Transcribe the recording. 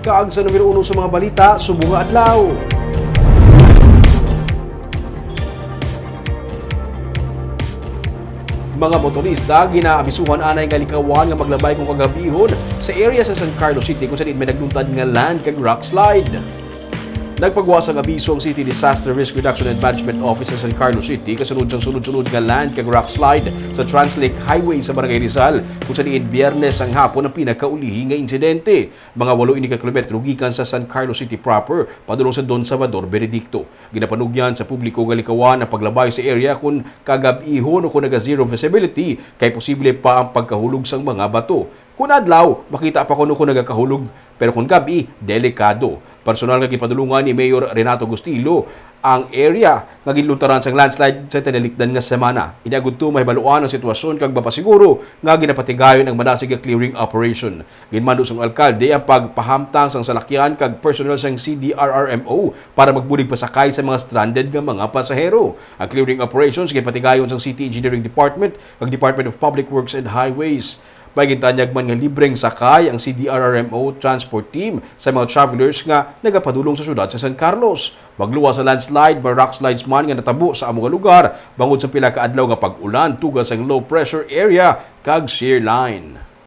kaag sa numero 1 sa mga balita, subong nga adlaw. Mga motorista ginaabisuhan anay nga likawan nga maglabay kung kagabihon sa area sa San Carlos City kung saan may nagluntad nga land kag rock slide. Nagpagwas ang abiso ang City Disaster Risk Reduction and Management Office sa San Carlos City kasunod sang sunod-sunod nga land kag rock slide sa Translake Highway sa Barangay Rizal kung saan Biyernes ang hapon ang pinakaulihi nga insidente. Mga 8 kilometro gikan sa San Carlos City proper padulong sa Don Salvador Benedicto. Ginapanugyan sa publiko nga likawan ang paglabay sa area kung kagabihon o kung naga zero visibility kay posible pa ang pagkahulog sang mga bato. Kung adlaw, makita pa kuno kung nagakahulog pero kung gabi, delikado. Personal nga gipadulungan ni Mayor Renato Gustilo ang area nga ginluntaran sa landslide sa tinalikdan nga semana. Inagud to mahibaluan ang sitwasyon kag mapasiguro nga ginapatigayon ang madasig nga clearing operation. Ginmando sang alkalde ang pagpahamtang sang salakyan kag personnel sang CDRRMO para magbulig pasakay sa mga stranded nga mga pasahero. Ang clearing operations ginapatigayon sang City Engineering Department kag Department of Public Works and Highways. May gintanyag man nga libreng sakay ang CDRRMO transport team sa mga travelers nga nagapadulong sa syudad sa San Carlos. Magluwas sa landslide, rock slides man nga natabo sa among lugar bangod sa pila ka adlaw nga pag-ulan tugas ang low pressure area kag shear line.